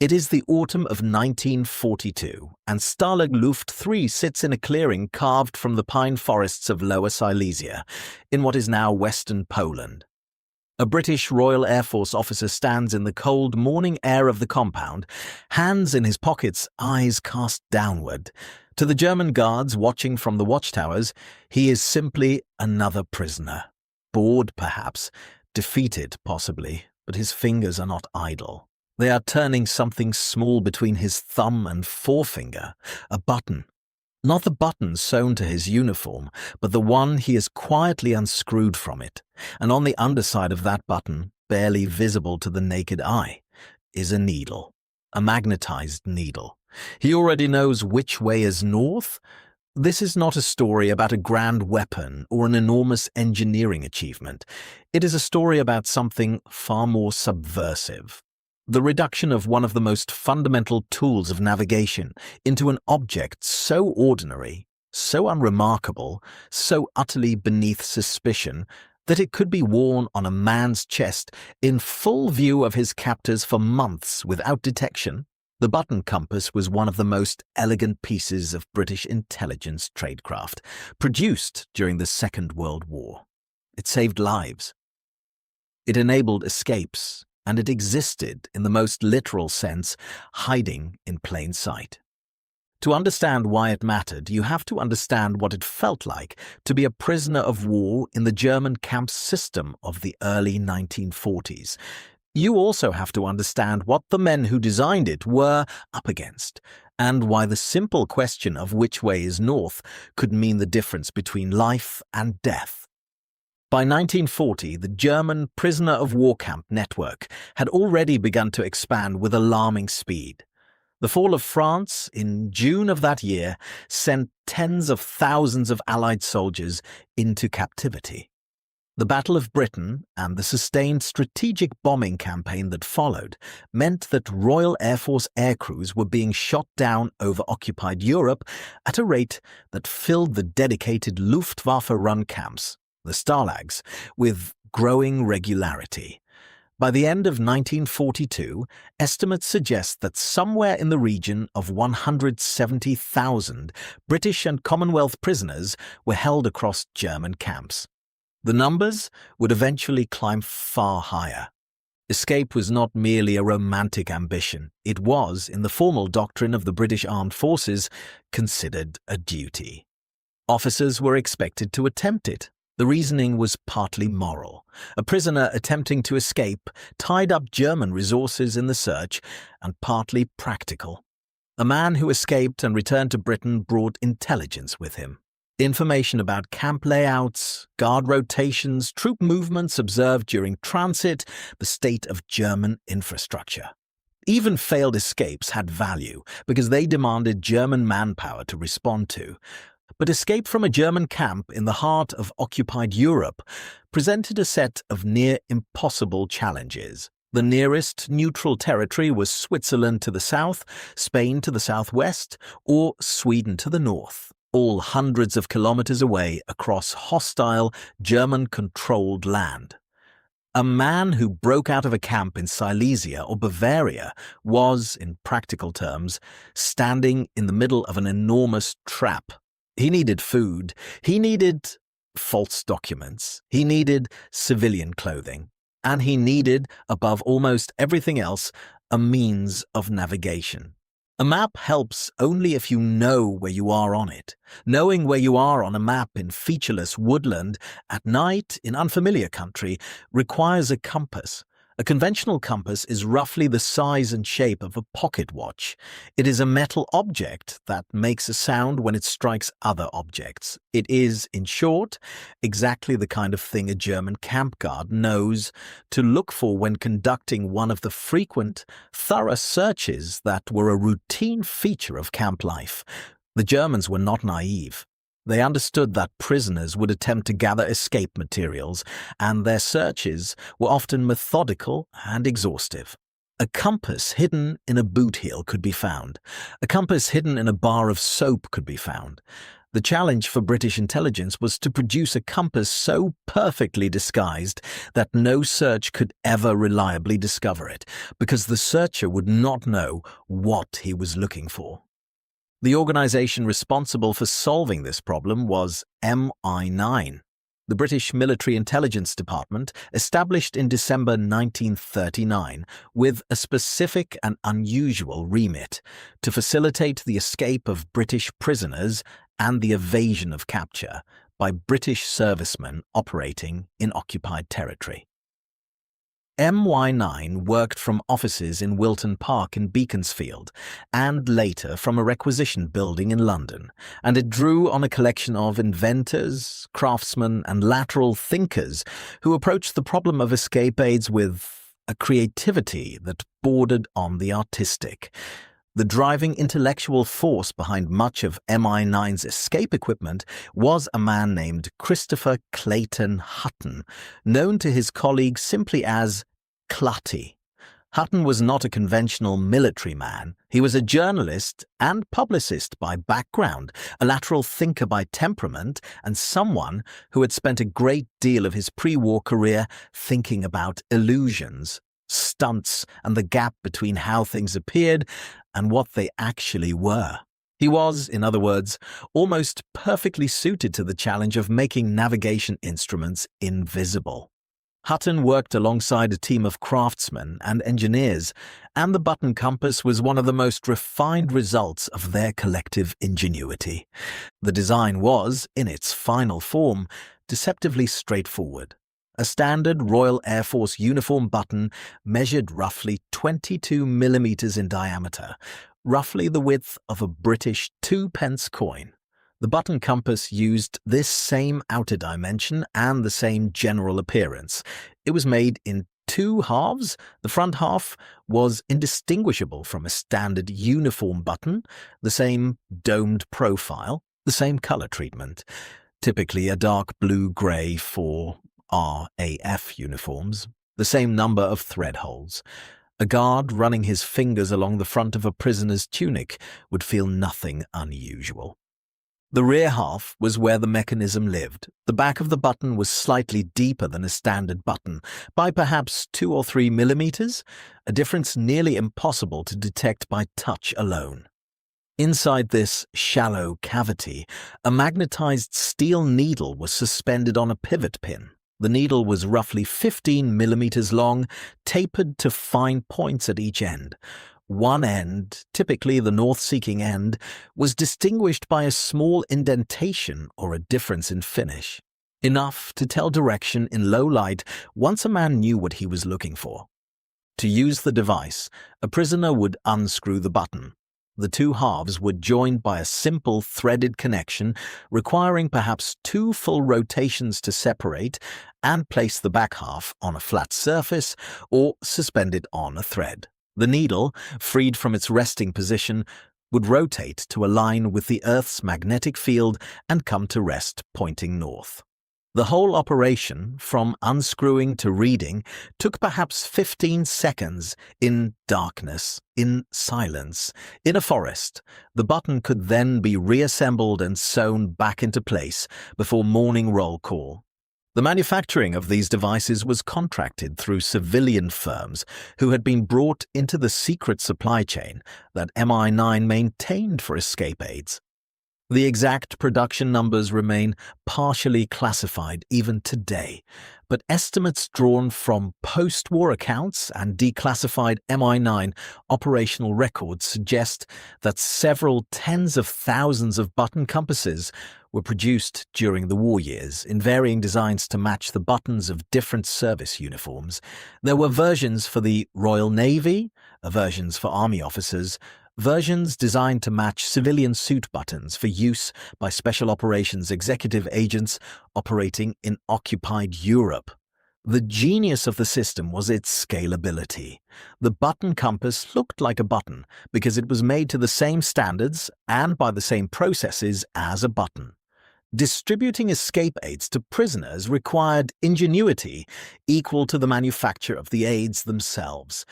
It is the autumn of 1942, and Stalag Luft 3 sits in a clearing carved from the pine forests of Lower Silesia, in what is now western Poland. A British Royal Air Force officer stands in the cold morning air of the compound, hands in his pockets, eyes cast downward. To the German guards watching from the watchtowers, he is simply another prisoner. Bored, perhaps, defeated, possibly, but his fingers are not idle. They are turning something small between his thumb and forefinger, a button. Not the button sewn to his uniform, but the one he has quietly unscrewed from it, and on the underside of that button, barely visible to the naked eye, is a needle, a magnetized needle. He already knows which way is north. This is not a story about a grand weapon or an enormous engineering achievement. It is a story about something far more subversive. The reduction of one of the most fundamental tools of navigation into an object so ordinary, so unremarkable, so utterly beneath suspicion that it could be worn on a man's chest in full view of his captors for months without detection. The button compass was one of the most elegant pieces of British intelligence tradecraft, produced during the Second World War. It saved lives. It enabled escapes, and it existed, in the most literal sense, hiding in plain sight. To understand why it mattered, you have to understand what it felt like to be a prisoner of war in the German camp system of the early 1940s. You also have to understand what the men who designed it were up against, and why the simple question of which way is north could mean the difference between life and death. By 1940, the German prisoner of war camp network had already begun to expand with alarming speed. The fall of France in June of that year sent tens of thousands of Allied soldiers into captivity. The Battle of Britain and the sustained strategic bombing campaign that followed meant that Royal Air Force aircrews were being shot down over occupied Europe at a rate that filled the dedicated Luftwaffe-run camps, the Stalags, with growing regularity. By the end of 1942, estimates suggest that somewhere in the region of 170,000 British and Commonwealth prisoners were held across German camps. The numbers would eventually climb far higher. Escape was not merely a romantic ambition. It was, in the formal doctrine of the British Armed Forces, considered a duty. Officers were expected to attempt it. The reasoning was partly moral. A prisoner attempting to escape tied up German resources in the search, and partly practical. A man who escaped and returned to Britain brought intelligence with him. Information about camp layouts, guard rotations, troop movements observed during transit, the state of German infrastructure. Even failed escapes had value because they demanded German manpower to respond to. But escape from a German camp in the heart of occupied Europe presented a set of near-impossible challenges. The nearest neutral territory was Switzerland to the south, Spain to the southwest, or Sweden to the north, all hundreds of kilometers away across hostile, German-controlled land. A man who broke out of a camp in Silesia or Bavaria was, in practical terms, standing in the middle of an enormous trap. He needed food, he needed false documents, he needed civilian clothing, and he needed, above almost everything else, a means of navigation. A map helps only if you know where you are on it. Knowing where you are on a map in featureless woodland at night in unfamiliar country requires a compass. A conventional compass is roughly the size and shape of a pocket watch. It is a metal object that makes a sound when it strikes other objects. It is, in short, exactly the kind of thing a German camp guard knows to look for when conducting one of the frequent, thorough searches that were a routine feature of camp life. The Germans were not naive. They understood that prisoners would attempt to gather escape materials, and their searches were often methodical and exhaustive. A compass hidden in a boot heel could be found. A compass hidden in a bar of soap could be found. The challenge for British intelligence was to produce a compass so perfectly disguised that no search could ever reliably discover it, because the searcher would not know what he was looking for. The organization responsible for solving this problem was MI9, the British Military Intelligence Department, established in December 1939 with a specific and unusual remit: to facilitate the escape of British prisoners and the evasion of capture by British servicemen operating in occupied territory. MI9 worked from offices in Wilton Park in Beaconsfield and later from a requisition building in London, and it drew on a collection of inventors, craftsmen and lateral thinkers who approached the problem of escape aids with a creativity that bordered on the artistic. The driving intellectual force behind much of MI9's escape equipment was a man named Christopher Clayton Hutton, known to his colleagues simply as Clutty. Hutton was not a conventional military man. He was a journalist and publicist by background, a lateral thinker by temperament, and someone who had spent a great deal of his pre-war career thinking about illusions, stunts, and the gap between how things appeared and what they actually were. He was, in other words, almost perfectly suited to the challenge of making navigation instruments invisible. Hutton worked alongside a team of craftsmen and engineers, and the button compass was one of the most refined results of their collective ingenuity. The design was, in its final form, deceptively straightforward. A standard Royal Air Force uniform button measured roughly 22 millimeters in diameter, roughly the width of a British 2-pence coin. The button compass used this same outer dimension and the same general appearance. It was made in 2 halves. The front half was indistinguishable from a standard uniform button, the same domed profile, the same color treatment, typically a dark blue-gray for RAF uniforms, the same number of thread holes. A guard running his fingers along the front of a prisoner's tunic would feel nothing unusual. The rear half was where the mechanism lived. The back of the button was slightly deeper than a standard button, by perhaps 2 or 3 millimeters, a difference nearly impossible to detect by touch alone. Inside this shallow cavity, a magnetized steel needle was suspended on a pivot pin. The needle was roughly 15 millimeters long, tapered to fine points at each end. One end, typically the north-seeking end, was distinguished by a small indentation or a difference in finish, enough to tell direction in low light once a man knew what he was looking for. To use the device, a prisoner would unscrew the button. The 2 halves were joined by a simple threaded connection requiring perhaps 2 full rotations to separate and place the back half on a flat surface or suspended on a thread. The needle, freed from its resting position, would rotate to align with the Earth's magnetic field and come to rest pointing north. The whole operation, from unscrewing to reading, took perhaps 15 seconds in darkness, in silence, in a forest. The button could then be reassembled and sewn back into place before morning roll call. The manufacturing of these devices was contracted through civilian firms who had been brought into the secret supply chain that MI9 maintained for escape aids. The exact production numbers remain partially classified even today, but estimates drawn from post-war accounts and declassified MI9 operational records suggest that several tens of thousands of button compasses were produced during the war years in varying designs to match the buttons of different service uniforms. There were versions for the Royal Navy, versions for Army officers, versions designed to match civilian suit buttons for use by Special Operations executive agents operating in occupied Europe. The genius of the system was its scalability. The button compass looked like a button because it was made to the same standards and by the same processes as a button. Distributing escape aids to prisoners required ingenuity equal to the manufacture of the aids themselves.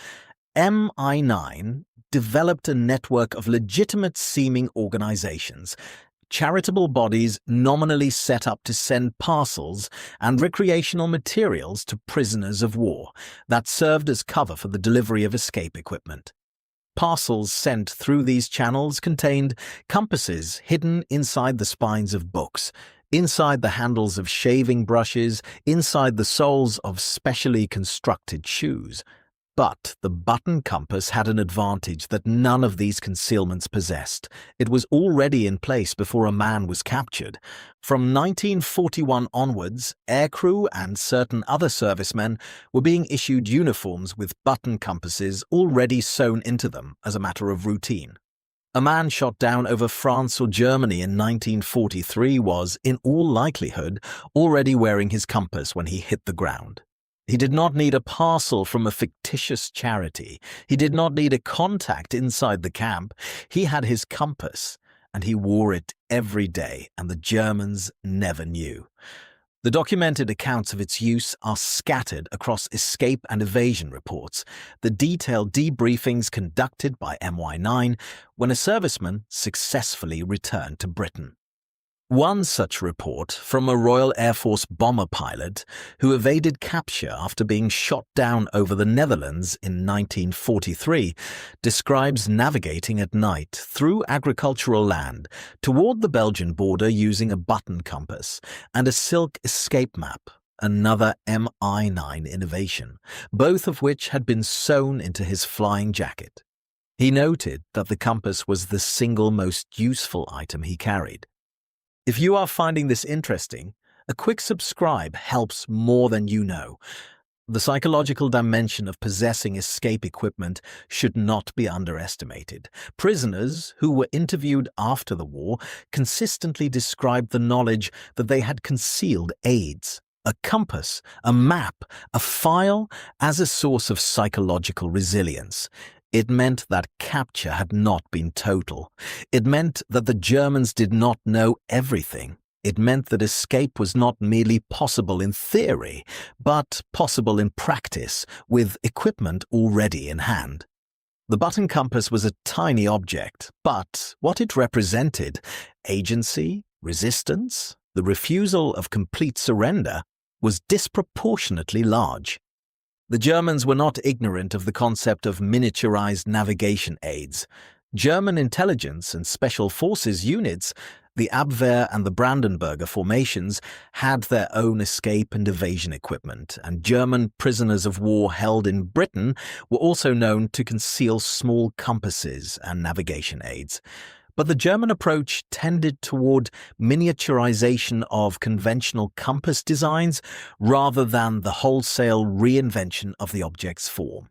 MI9 developed a network of legitimate-seeming organizations, charitable bodies nominally set up to send parcels and recreational materials to prisoners of war that served as cover for the delivery of escape equipment. Parcels sent through these channels contained compasses hidden inside the spines of books, inside the handles of shaving brushes, inside the soles of specially constructed shoes. But the button compass had an advantage that none of these concealments possessed. It was already in place before a man was captured. From 1941 onwards, aircrew and certain other servicemen were being issued uniforms with button compasses already sewn into them as a matter of routine. A man shot down over France or Germany in 1943 was, in all likelihood, already wearing his compass when he hit the ground. He did not need a parcel from a fictitious charity. He did not need a contact inside the camp. He had his compass, and he wore it every day, and the Germans never knew. The documented accounts of its use are scattered across escape and evasion reports, the detailed debriefings conducted by MY9 when a serviceman successfully returned to Britain. One such report from a Royal Air Force bomber pilot who evaded capture after being shot down over the Netherlands in 1943 describes navigating at night through agricultural land toward the Belgian border using a button compass and a silk escape map, another MI9 innovation, both of which had been sewn into his flying jacket. He noted that the compass was the single most useful item he carried. If you are finding this interesting, a quick subscribe helps more than you know. The psychological dimension of possessing escape equipment should not be underestimated. Prisoners who were interviewed after the war consistently described the knowledge that they had concealed aids, a compass, a map, a file as a source of psychological resilience. It meant that capture had not been total. It meant that the Germans did not know everything. It meant that escape was not merely possible in theory, but possible in practice, with equipment already in hand. The button compass was a tiny object, but what it represented, agency, resistance, the refusal of complete surrender, was disproportionately large. The Germans were not ignorant of the concept of miniaturized navigation aids. German intelligence and special forces units, the Abwehr and the Brandenburger formations, had their own escape and evasion equipment, and German prisoners of war held in Britain were also known to conceal small compasses and navigation aids. But the German approach tended toward miniaturization of conventional compass designs rather than the wholesale reinvention of the object's form.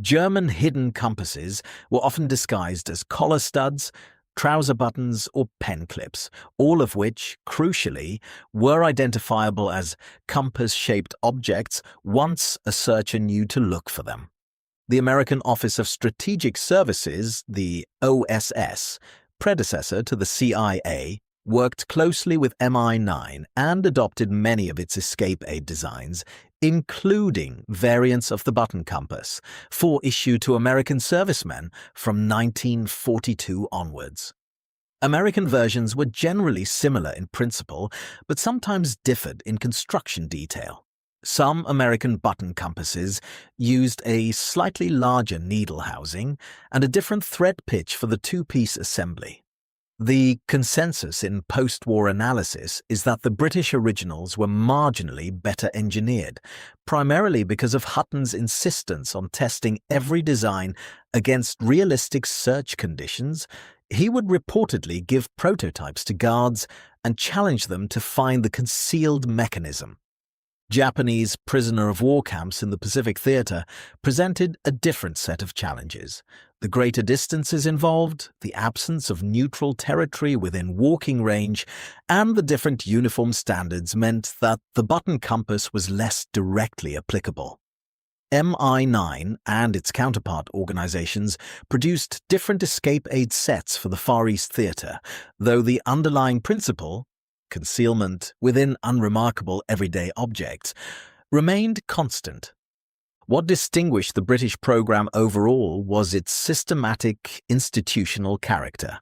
German hidden compasses were often disguised as collar studs, trouser buttons, or pen clips, all of which, crucially, were identifiable as compass-shaped objects once a searcher knew to look for them. The American Office of Strategic Services, the OSS, predecessor to the CIA, worked closely with MI9 and adopted many of its escape aid designs, including variants of the button compass, for issue to American servicemen from 1942 onwards. American versions were generally similar in principle, but sometimes differed in construction detail. Some American button compasses used a slightly larger needle housing and a different thread pitch for the two-piece assembly. The consensus in post-war analysis is that the British originals were marginally better engineered, primarily because of Hutton's insistence on testing every design against realistic search conditions. He would reportedly give prototypes to guards and challenge them to find the concealed mechanism. Japanese prisoner-of-war camps in the Pacific Theater presented a different set of challenges. The greater distances involved, the absence of neutral territory within walking range, and the different uniform standards meant that the button compass was less directly applicable. MI9 and its counterpart organizations produced different escape aid sets for the Far East Theater, though the underlying principle, concealment within unremarkable everyday objects, remained constant. What distinguished the British program overall was its systematic institutional character.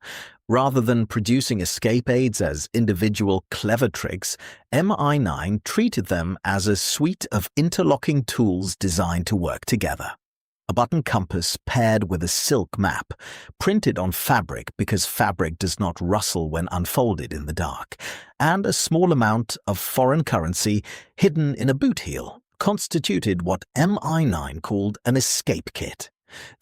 Rather than producing escape aids as individual clever tricks, MI9 treated them as a suite of interlocking tools designed to work together. A button compass paired with a silk map, printed on fabric because fabric does not rustle when unfolded in the dark, and a small amount of foreign currency hidden in a boot heel, constituted what MI9 called an escape kit.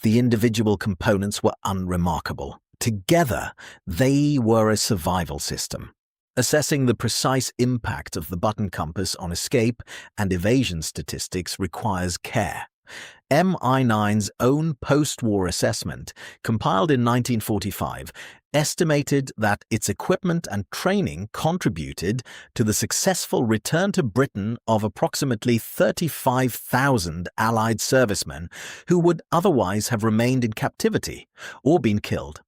The individual components were unremarkable. Together, they were a survival system. Assessing the precise impact of the button compass on escape and evasion statistics requires care. MI9's own post-war assessment, compiled in 1945, estimated that its equipment and training contributed to the successful return to Britain of approximately 35,000 Allied servicemen who would otherwise have remained in captivity or been killed.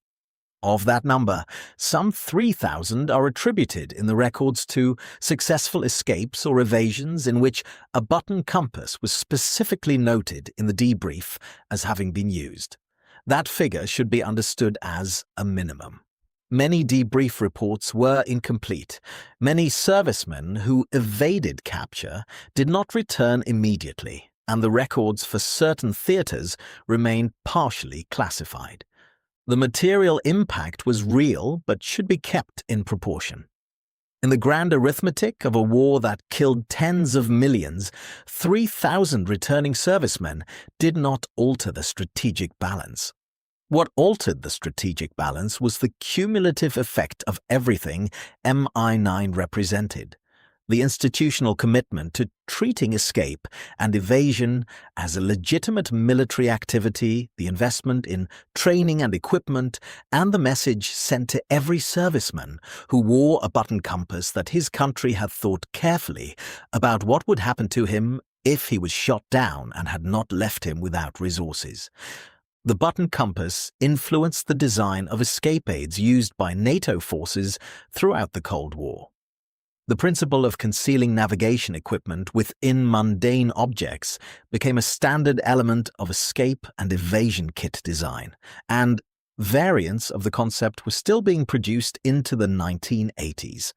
Of that number, some 3,000 are attributed in the records to successful escapes or evasions in which a button compass was specifically noted in the debrief as having been used. That figure should be understood as a minimum. Many debrief reports were incomplete. Many servicemen who evaded capture did not return immediately, and the records for certain theatres remained partially classified. The material impact was real but should be kept in proportion. In the grand arithmetic of a war that killed tens of millions, 3,000 returning servicemen did not alter the strategic balance. What altered the strategic balance was the cumulative effect of everything MI9 represented. The institutional commitment to treating escape and evasion as a legitimate military activity, the investment in training and equipment, and the message sent to every serviceman who wore a button compass that his country had thought carefully about what would happen to him if he was shot down and had not left him without resources. The button compass influenced the design of escape aids used by NATO forces throughout the Cold War. The principle of concealing navigation equipment within mundane objects became a standard element of escape and evasion kit design, and variants of the concept were still being produced into the 1980s.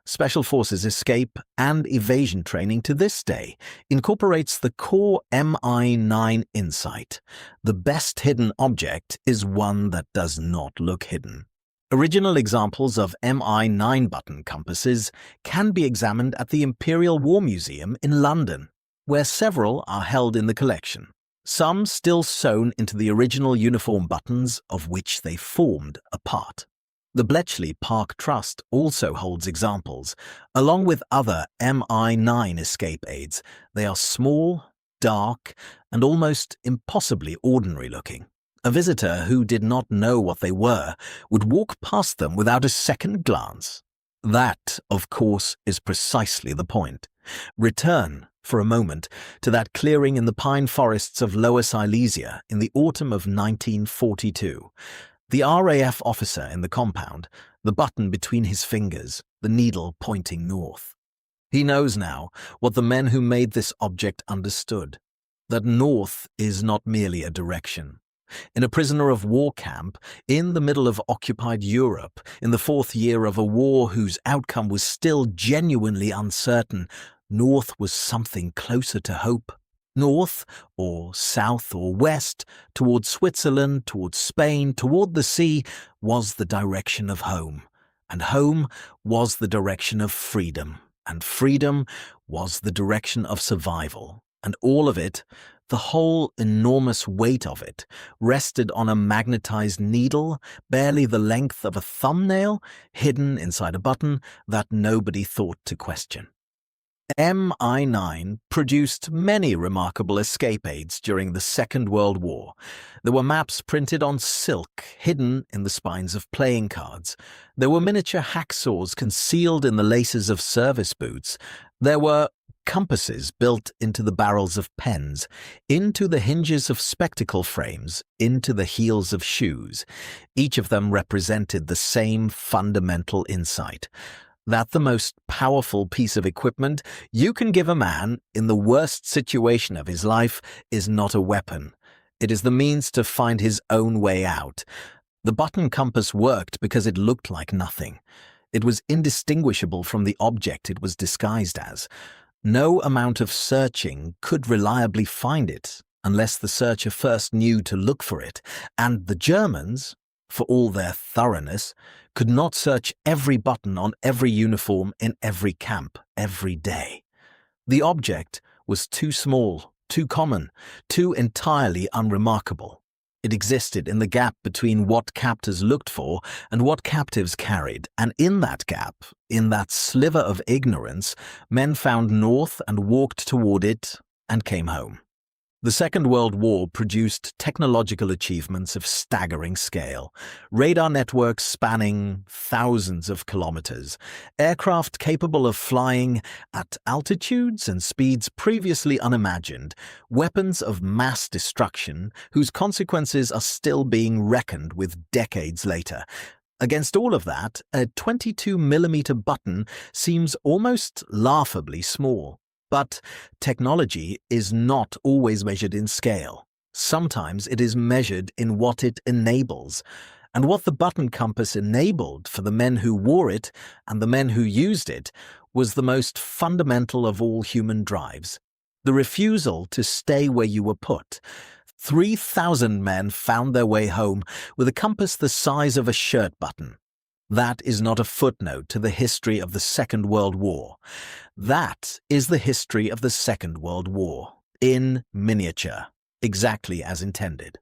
Special Forces escape and evasion training to this day incorporates the core MI9 insight. The best hidden object is one that does not look hidden. Original examples of MI9 button compasses can be examined at the Imperial War Museum in London, where several are held in the collection, some still sewn into the original uniform buttons of which they formed a part. The Bletchley Park Trust also holds examples, along with other MI9 escape aids. They are small, dark, and almost impossibly ordinary-looking. A visitor who did not know what they were would walk past them without a second glance. That, of course, is precisely the point. Return, for a moment, to that clearing in the pine forests of Lower Silesia in the autumn of 1942. The RAF officer in the compound, the button between his fingers, the needle pointing north. He knows now what the men who made this object understood, that north is not merely a direction. In a prisoner of war camp, in the middle of occupied Europe, in the fourth year of a war whose outcome was still genuinely uncertain, north was something closer to hope. North, or south, or west, toward Switzerland, toward Spain, toward the sea, was the direction of home. And home was the direction of freedom. And freedom was the direction of survival. And all of it, the whole enormous weight of it, rested on a magnetized needle, barely the length of a thumbnail, hidden inside a button that nobody thought to question. MI9 produced many remarkable escape aids during the Second World War. There were maps printed on silk, hidden in the spines of playing cards. There were miniature hacksaws concealed in the laces of service boots. There were compasses built into the barrels of pens, into the hinges of spectacle frames, into the heels of shoes. Each of them represented the same fundamental insight, that the most powerful piece of equipment you can give a man in the worst situation of his life is not a weapon. It is the means to find his own way out. The button compass worked because it looked like nothing. It was indistinguishable from the object it was disguised as. No amount of searching could reliably find it unless the searcher first knew to look for it, and the Germans, for all their thoroughness, could not search every button on every uniform in every camp every day. The object was too small, too common, too entirely unremarkable. It existed in the gap between what captors looked for and what captives carried, and in that gap, in that sliver of ignorance, men found north and walked toward it and came home. The Second World War produced technological achievements of staggering scale. Radar networks spanning thousands of kilometers, aircraft capable of flying at altitudes and speeds previously unimagined, weapons of mass destruction whose consequences are still being reckoned with decades later. Against all of that, a 22mm button seems almost laughably small. But technology is not always measured in scale. Sometimes it is measured in what it enables. And what the button compass enabled for the men who wore it and the men who used it was the most fundamental of all human drives: the refusal to stay where you were put. 3,000 men found their way home with a compass the size of a shirt button. That is not a footnote to the history of the Second World War. That is the history of the Second World War, in miniature, exactly as intended.